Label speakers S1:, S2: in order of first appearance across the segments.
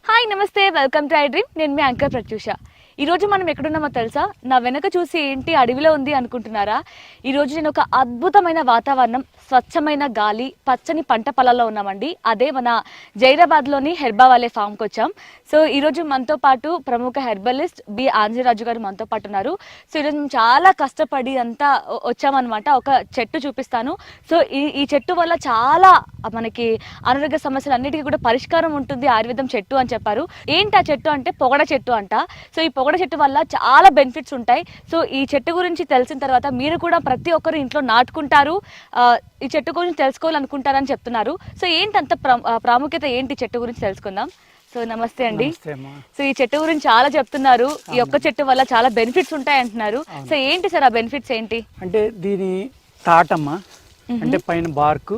S1: Hi నమస్తే, welcome to I dream. నేను మీ anchor Pratyusha. ఈరోజు మనం ఎక్కడున్నామో తెలుసా? నా వెనక చూసి ఏంటి అడవిలో ఉంది అనుకుంటున్నారా? ఈరోజు నేను ఒక అద్భుతమైన వాతావరణం, స్వచ్ఛమైన గాలి, పచ్చని పంట పొలాల్లో ఉన్నామండి. అదే మన జైరాబాద్లోని హెర్బావాలే ఫామ్కి వచ్చాం. సో ఈరోజు మనతో పాటు ప్రముఖ హెర్బలిస్ట్ బి ఆంజరాజు గారు మనతో పాటు ఉన్నారు. సో ఈరోజు మేము చాలా కష్టపడి అంతా వచ్చామన్నమాట. ఒక చెట్టు చూపిస్తాను. సో ఈ చెట్టు వల్ల చాలా మనకి అనారోగ్య సమస్యలు అన్నిటికీ కూడా పరిష్కారం ఉంటుంది ఆయుర్వేదం చెట్టు అని చెప్పారు. ఏంటి ఆ చెట్టు అంటే పొగడ చెట్టు అంట. సో ఈ పొగడ చెట్టు వల్ల చాలా బెనిఫిట్స్ ఉంటాయి. సో ఈ చెట్టు గురించి తెలిసిన తర్వాత మీరు కూడా ప్రతి ఒక్కరు ఇంట్లో నాటుకుంటారు, ఈ చెట్టు గురించి తెలుసుకోవాలనుకుంటారని చెప్తున్నారు. సో ఏంటంత ప్రాముఖ్యత ఏంటి చెట్టు గురించి తెలుసుకుందాం. సో నమస్తే అండి. సో ఈ చెట్టు గురించి చాలా చెప్తున్నారు. ఈ ఒక్క చెట్టు వల్ల చాలా బెనిఫిట్స్ ఉంటాయి అంటున్నారు. సో ఏంటి సార్ ఆ బెనిఫిట్స్ ఏంటి?
S2: అంటే దీని తాటమ్మ అంటే పైన బార్కు,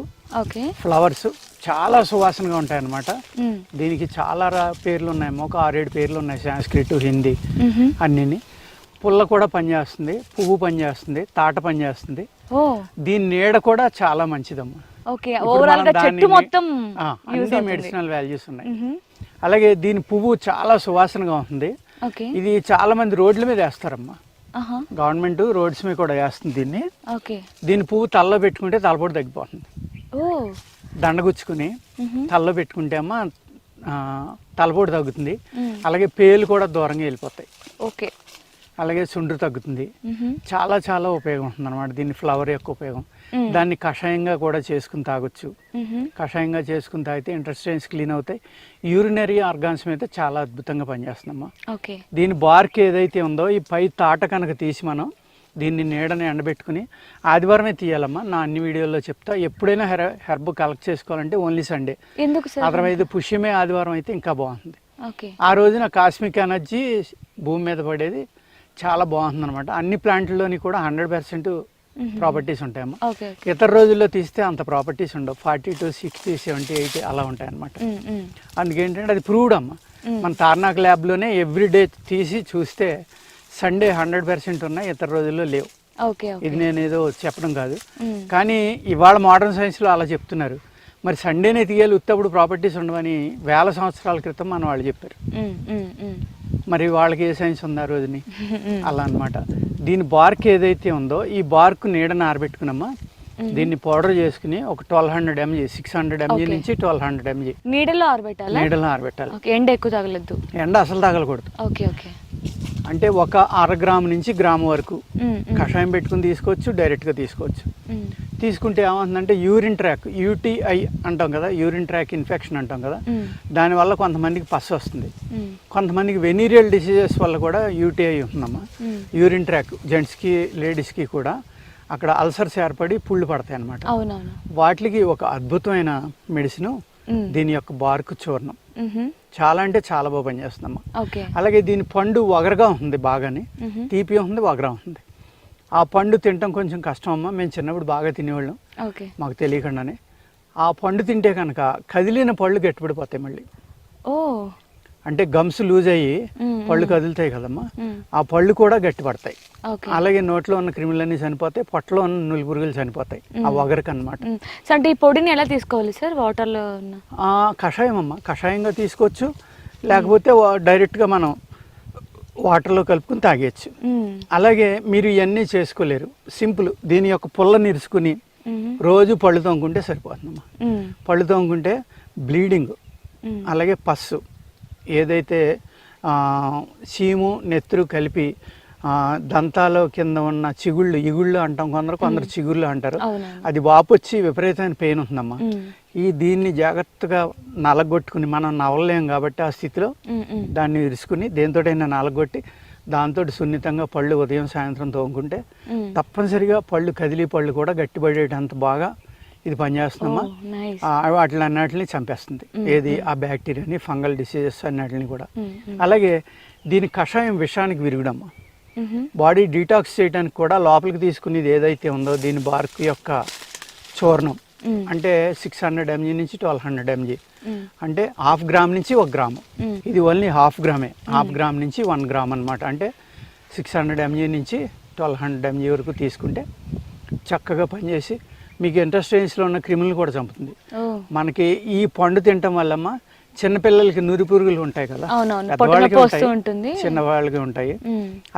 S2: ఫ్లవర్స్ చాలా సువాసనగా ఉంటాయి అన్నమాట. దీనికి చాలా పేర్లు ఉన్నాయి, ఒక 6-7 పేర్లు ఉన్నాయి, సాంస్క్రిట్, హిందీ అన్ని. పుల్ల కూడా పనిచేస్తుంది, పువ్వు పనిచేస్తుంది, తాట పనిచేస్తుంది. దీని నీడ కూడా చాలా మంచిదమ్మా. అన్ని మెడిసినల్ వాల్యూస్ ఉన్నాయి. అలాగే దీని పువ్వు చాలా సువాసనగా ఉంటుంది. ఇది చాలా మంది రోడ్ల మీద వేస్తారమ్మా. గవర్నమెంట్ రోడ్స్ మీద కూడా వేస్తుంది దీన్ని. దీని పువ్వు తలలో పెట్టుకుంటే తలపోటు తగ్గిపోతుంది. దండగుచ్చుకుని తలలో పెట్టుకుంటే అమ్మా తలపోటు తగ్గుతుంది. అలాగే పేలు కూడా దూరంగా వెళ్ళిపోతాయి. అలాగే చుండ్రు తగ్గుతుంది. చాలా చాలా ఉపయోగం ఉంటుంది అనమాట దీని ఫ్లవర్ యొక్క ఉపయోగం. దాన్ని కషాయంగా కూడా చేసుకుని తాగొచ్చు. కషాయంగా చేసుకుని తాగితే ఇంటెస్టైన్స్ క్లీన్ అవుతాయి. యూరినరీ ఆర్గాన్స్ మీద చాలా అద్భుతంగా పనిచేస్తుందమ్మా. దీని బార్క్ ఏదైతే ఉందో ఈ పై తాట కనుక తీసి మనం దీన్ని నీడని ఎండబెట్టుకుని ఆదివారమే తీయాలమ్మా. నా అన్ని వీడియోల్లో చెప్తా. ఎప్పుడైనా హెర్బ్ కలెక్ట్ చేసుకోవాలంటే ఓన్లీ సండే. అదర్వైజ్ పుష్యమే ఆదివారం అయితే ఇంకా బాగుంటుంది. ఆ రోజున కాస్మిక్ ఎనర్జీ భూమి మీద పడేది చాలా బాగుంటుంది అనమాట. అన్ని ప్లాంట్లోని కూడా 100% ప్రాపర్టీస్ ఉంటాయమ్మా. ఇతర రోజుల్లో తీస్తే అంత ప్రాపర్టీస్ ఉండవు. 40 to 60, 70, 80 అలా ఉంటాయి అనమాట. అందుకేంటంటే అది ప్రూవ్డ్ అమ్మా. మన తార్నాక్ ల్యాబ్లోనే ఎవ్రీడే తీసి చూస్తే సండే 100% ఉన్నాయి, ఇతర రోజుల్లో లేవు. ఇది నేను ఏదో చెప్పడం కాదు, కానీ ఇవాళ మోడర్న్ సైన్స్లో అలా చెప్తున్నారు. మరి సండేనే తీయాలి, ఉత్తప్పుడు ప్రాపర్టీస్ ఉండవని 1000 సంవత్సరాల క్రితం మన వాళ్ళు చెప్పారు. మరి వాళ్ళకి ఏ సైన్స్ ఉంది ఆ రోజుని? అలా అనమాట. దీని బార్క్ ఏదైతే ఉందో ఈ బార్క్ నీడని ఆరబెట్టుకున్నామా, దీన్ని పౌడర్ చేసుకుని ఒక 1200 mg, 600 mg నుంచి 1200 mg
S1: నీడలో ఆరబెట్టాలి. ఎండ ఎక్కువ తగలదు,
S2: ఎండ అసలు తగలకూడదు. అంటే ఒక 1/2 గ్రాము నుంచి గ్రాము వరకు కషాయం పెట్టుకుని తీసుకోవచ్చు, డైరెక్ట్గా తీసుకోవచ్చు. తీసుకుంటే ఏమవుతుందంటే యూరిన్ ట్రాక్, యూటీఐ అంటాం కదా, యూరిన్ ట్రాక్ ఇన్ఫెక్షన్ అంటాం కదా, దానివల్ల కొంతమందికి పస్సు వస్తుంది. కొంతమందికి వెనీరియల్ డిసీజెస్ వల్ల కూడా యూటీఐ ఉంటుందమ్మా. యూరిన్ ట్రాక్ జెంట్స్కి లేడీస్కి కూడా అక్కడ అల్సర్స్ ఏర్పడి పుళ్ళు పడతాయి అన్నమాట. వాటికి ఒక అద్భుతమైన మెడిసిన్ దీని యొక్క బార్క్ చూర్ణం. చాలా అంటే చాలా బాగా పనిచేస్తుందమ్మా. అలాగే దీని పండు వగరగా ఉంది, బాగానే తీపి ఉంది, వగరా ఉంది. ఆ పండు తినటం కొంచెం కష్టం అమ్మా. మేము చిన్నప్పుడు బాగా తినేవాళ్ళం, మాకు తెలియకుండానే. ఆ పండు తింటే కనుక కదిలిన పళ్ళు గట్టిపడిపోతాయి మళ్ళీ. అంటే గమ్స్ లూజ్ అయ్యి పళ్ళు కదులుతాయి కదమ్మా, ఆ పళ్ళు కూడా గట్టిపడతాయి. అలాగే నోట్లో ఉన్న క్రిములన్నీ చనిపోతాయి, పొట్టలో ఉన్న నులి పురుగులు చనిపోతాయి ఆ వగరకు అనమాట.
S1: అంటే ఈ పొడిని ఎలా తీసుకోవాలి సార్? వాటర్లో
S2: కషాయం అమ్మా, కషాయంగా తీసుకోవచ్చు, లేకపోతే డైరెక్ట్గా మనం వాటర్లో కలుపుకుని తాగేయచ్చు. అలాగే మీరు ఇవన్నీ చేసుకోలేరు, సింపుల్ దీని యొక్క పుల్లని ఇరుసుకుని రోజు పళ్ళు తోముకుంటే సరిపోతుందమ్మా. పళ్ళు తోముకుంటే బ్లీడింగ్, అలాగే పస్సు, ఏదైతే చీము నెత్తురు కలిపి దంతాల కింద ఉన్న చిగుళ్ళు, ఇగుళ్ళు అంటాం, కొందరు చిగుళ్ళు అంటారు, అది వాపు వచ్చి విపరీతమైన పెయిన్ ఉంటుందమ్మా. దీన్ని జాగ్రత్తగా నలగొట్టుకుని, మనం నవలలేం కాబట్టి ఆ స్థితిలో దాన్ని ఇరుసుకుని దేంతోటైనా నలగొట్టి దాంతో సున్నితంగా పళ్ళు ఉదయం సాయంత్రం తోముకుంటే తప్పనిసరిగా పళ్ళు, కదిలి పళ్ళు కూడా గట్టిపడేటంత బాగా ఇది పనిచేస్తుందమ్మా. వాటిని అన్నిటిని చంపేస్తుంది, ఏది ఆ బ్యాక్టీరియాని, ఫంగల్ డిసీజెస్ అన్నిటిని కూడా. అలాగే దీని కషాయం విషానికి విరుగుడమ్మా. బాడీ డీటాక్స్ చేయడానికి కూడా లోపలికి తీసుకునేది ఏదైతే ఉందో దీని బార్క్ యొక్క చూర్ణం, అంటే 600 mg నుంచి 1200 mg, అంటే 1/2 గ్రామ్ నుంచి 1 గ్రాము. ఇది ఓన్లీ 1/2 గ్రామే, 1/2 గ్రామ్ నుంచి 1 గ్రామ్ అనమాట. అంటే 600 mg నుంచి 1200 mg వరకు తీసుకుంటే చక్కగా పనిచేసి మీకు ఇంటెస్టైన్స్లో ఉన్న క్రిములను కూడా చంపుతుంది. మనకి ఈ పండు తినటం వల్లమ్మ చిన్నపిల్లలకి నులి పురుగులు ఉంటాయి కదా, పెద్దవాళ్ళకి ఉంటాయి, చిన్నవాళ్ళకి ఉంటాయి.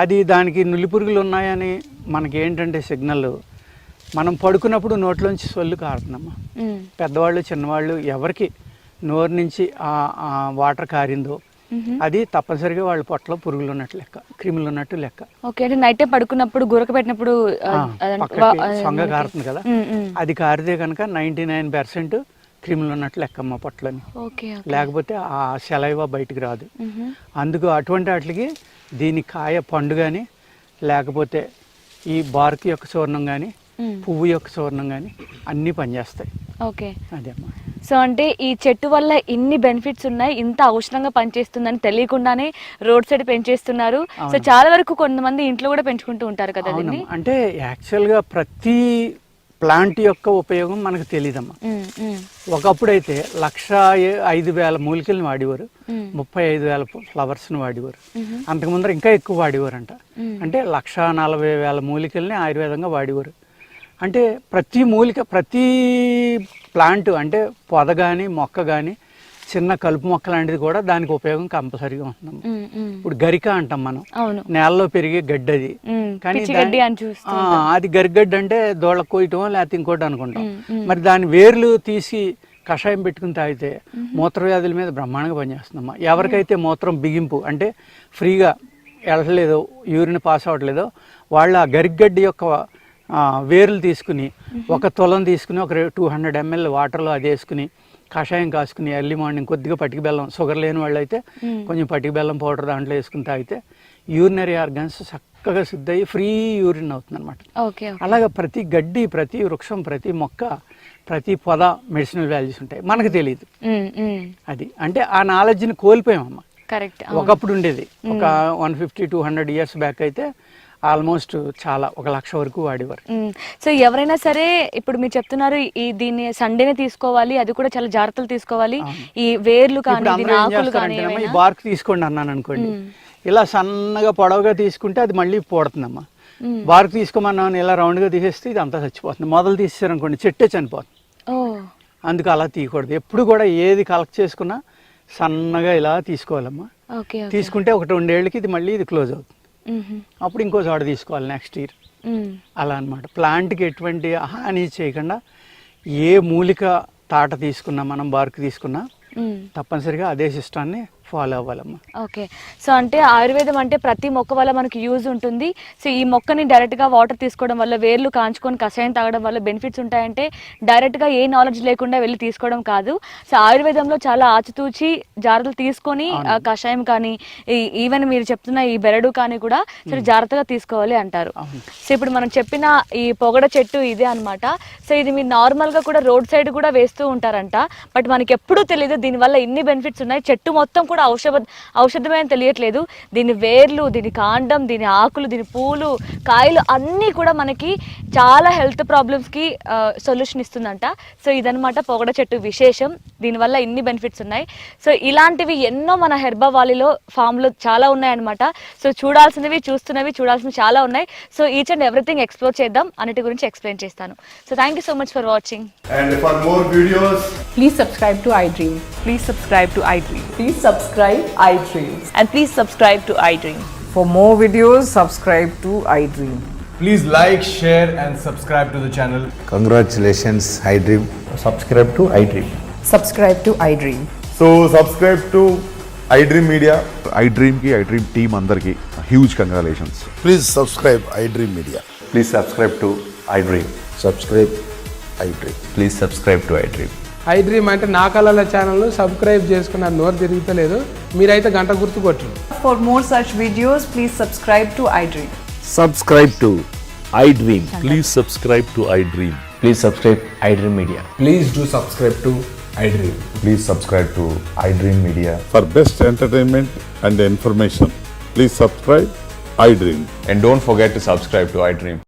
S2: అది దానికి నులి పురుగులు ఉన్నాయని మనకి ఏంటంటే సిగ్నల్, మనం పడుకున్నప్పుడు నోట్లోంచి సొల్లు కారుతుందమ్మా. పెద్దవాళ్ళు చిన్నవాళ్ళు ఎవరికి నోరు నుంచి ఆ వాటర్ కారిందో అది తప్పనిసరిగా వాళ్ళ పొట్టలో పురుగులు ఉన్నట్టు లెక్క, క్రిములు ఉన్నట్టు లెక్క.
S1: నైట్ పడుకున్నప్పుడు గురక పెట్టినప్పుడు
S2: సొంగ కారుతుంది కదా, అది కారితే కనుక 99% క్రిములు ఉన్నట్లు లెక్కమ్మ పొట్టలని. లేకపోతే ఆ సెలైవా బయటికి రాదు. అందుకు అటువంటి వాటికి దీని కాయ పండు కానీ లేకపోతే ఈ బార్క్ యొక్క చూర్ణం కానీ పువ్వు యొక్క చూర్ణం కానీ అన్నీ పనిచేస్తాయి. అదేమ్మా.
S1: సో అంటే ఈ చెట్టు వల్ల ఇన్ని బెనిఫిట్స్ ఉన్నాయి, ఇంత ఔషధంగా పనిచేస్తుందని తెలియకుండానే రోడ్ సైడ్ పెంచేస్తున్నారు. సో చాలా వరకు కొంతమంది ఇంట్లో కూడా పెంచుకుంటూ ఉంటారు కదా.
S2: అంటే యాక్చువల్గా ప్రతి ప్లాంట్ యొక్క ఉపయోగం మనకు తెలియదమ్మా. ఒకప్పుడైతే 1,05,000 మూలికల్ని వాడేవారు, 35,000 ఫ్లవర్స్ని వాడేవారు. అంతకుముందర ఇంకా ఎక్కువ వాడేవారంట. అంటే 1,40,000 మూలికల్ని ఆయుర్వేదంగా వాడేవారు. అంటే ప్రతి మూలిక, ప్రతి ప్లాంట్ అంటే పొద కానీ మొక్క కానీ చిన్న కలుపు మొక్క లాంటిది కూడా దానికి ఉపయోగం కంపల్సరీగా ఉంటుంది. ఇప్పుడు గరిక అంటాం మనం, నేలలో పెరిగే గడ్డి అది. కానీ అది గరిగడ్డి అంటే దోళ్ళకు కోయటం లేకపోతే ఇంకోటి అనుకుంటాం. మరి దాని వేర్లు తీసి కషాయం పెట్టుకుని తాగితే మూత్రవ్యాధుల మీద బ్రహ్మాండంగా పనిచేస్తుందమ్మా. ఎవరికైతే మూత్రం బిగింపు అంటే ఫ్రీగా వెళ్ళట్లేదో, యూరిన్ పాస్ అవ్వట్లేదో వాళ్ళు ఆ గరిగడ్డి యొక్క వేర్లు తీసుకుని ఒక తులం తీసుకుని ఒక 200 ml వాటర్లో అది వేసుకుని కషాయం కాసుకుని ఎర్లీ మార్నింగ్ కొద్దిగా పటికి బెల్లం, షుగర్ లేని వాళ్ళు అయితే కొంచెం పటికి బెల్లం పౌడర్ దాంట్లో వేసుకుని తాగితే యూరినరీ ఆర్గన్స్ చక్కగా శుద్ధి అయ్యి ఫ్రీ యూరిన్ అవుతుంది అనమాట. అలాగే ప్రతి గడ్డి, ప్రతి వృక్షం, ప్రతి మొక్క, ప్రతి పొద మెడిసినల్ వాల్యూస్ ఉంటాయి, మనకు తెలియదు. అది అంటే ఆ నాలెడ్జ్ని కోల్పోయామమ్మా. ఒకప్పుడు ఉండేది, ఒక 150-200 years బ్యాక్ అయితే ఆల్మోస్ట్ చాలా 1,00,000 వరకు వాడేవారు.
S1: సో ఎవరైనా సరే ఇప్పుడు మీరు చెప్తున్నారు ఈ దీన్ని సండేనే తీసుకోవాలి, అది కూడా చాలా జాగ్రత్తలు తీసుకోవాలి. ఈ వేర్లు కానీ
S2: ఈ బార్క్ తీసుకోండి అన్నాను అనుకోండి, ఇలా సన్నగా పొడవుగా తీసుకుంటే అది మళ్ళీ పోడుతుందమ్మా. బార్క్ తీసుకోమన్నాను ఇలా రౌండ్గా తీసేస్తే ఇది అంతా చచ్చిపోతుంది. మొదలు తీసేసారనుకోండి చెట్టే చనిపోతుంది. అందుకు అలా తీయకూడదు. ఎప్పుడు కూడా ఏది కలెక్ట్ చేసుకున్నా సన్నగా ఇలా తీసుకోవాలమ్మా. తీసుకుంటే 1-2 ఏళ్ళకి ఇది మళ్ళీ ఇది క్లోజ్ అవుతుంది. అప్పుడు ఇంకో చోట తీసుకోవాలి నెక్స్ట్ ఇయర్. అలా అనమాట. ప్లాంట్కి ఎటువంటి హాని చేయకుండా ఏ మూలిక తాట తీసుకున్నా, మనం బార్క్ తీసుకున్నా తప్పనిసరిగా అదే సిస్టాన్ని ఫాలో అవ్వాలమ్మా.
S1: సో అంటే ఆయుర్వేదం అంటే ప్రతి మొక్క వల్ల మనకి యూజ్ ఉంటుంది. సో ఈ మొక్కని డైరెక్ట్గా వాటర్ తీసుకోవడం వల్ల, వేర్లు కాంచుకొని కషాయం తాగడం వల్ల బెనిఫిట్స్ ఉంటాయంటే డైరెక్ట్గా ఏ నాలెడ్జ్ లేకుండా వెళ్ళి తీసుకోవడం కాదు. సో ఆయుర్వేదంలో చాలా ఆచితూచి జాగ్రత్తలు తీసుకొని కషాయం కానీ ఈవెన్ మీరు చెప్తున్న ఈ బెరడు కానీ కూడా సరే జాగ్రత్తగా తీసుకోవాలి అంటారు. సో ఇప్పుడు మనం చెప్పిన ఈ పొగడ చెట్టు ఇదే అనమాట. సో ఇది మీరు నార్మల్గా కూడా రోడ్ సైడ్ కూడా వేస్తూ ఉంటారంట. బట్ మనకి ఎప్పుడూ తెలియదు దీనివల్ల ఇన్ని బెనిఫిట్స్ ఉన్నాయి. చెట్టు మొత్తం కూడా ఔషధమే అని తెలియట్లేదు. దీని వేర్లు, దీని కాండం, దీని ఆకులు, దీని పూలు, కాయలు అన్నీ కూడా మనకి చాలా హెల్త్ ప్రాబ్లమ్స్కి సొల్యూషన్ ఇస్తుందంట. సో ఇదనమాట పొగడ చెట్టు విశేషం. దీనివల్ల ఇన్ని బెనిఫిట్స్ ఉన్నాయి. సో ఇలాంటివి ఎన్నో మన హెర్బా వాలీలో ఫామ్లో చాలా ఉన్నాయన్నమాట. సో చూడాల్సినవి, చూడాల్సినవి చాలా ఉన్నాయి. So each and everything explore చేద్దాం, అన్నిటి గురించి ఎక్స్ప్లెయిన్ చేస్తాను. So thank you so much for watching.
S3: And for more videos,
S4: please subscribe to iDream.
S5: Please subscribe to iDream.
S4: Please subscribe iDream.
S5: And please subscribe to iDream.
S4: For more videos, subscribe to iDream.
S3: please like, share and subscribe to the channel.
S6: Congratulations, iDream.
S7: Subscribe to iDream.
S4: Subscribe to iDream.
S7: So subscribe to iDream Media.
S8: iDream ki iDream team andarki huge congratulations.
S6: Please subscribe iDream Media.
S7: Please subscribe to iDream.
S6: Subscribe iDream.
S7: Please subscribe to iDream.
S9: iDream అంటే నా కళల ఛానల్ను subscribe చేసుకున్న నోరు తిరుగుతలేదు, మీరైతే గంట గుర్తు కొట్టండి.
S4: For more such videos, please subscribe to iDream.
S10: Subscribe to iDream. Please subscribe to iDream.
S7: Please subscribe iDream Media.
S3: Please do subscribe to iDream.
S7: Please subscribe to iDream Media.
S8: For best entertainment and information, please subscribe iDream.
S7: And don't forget to subscribe to iDream.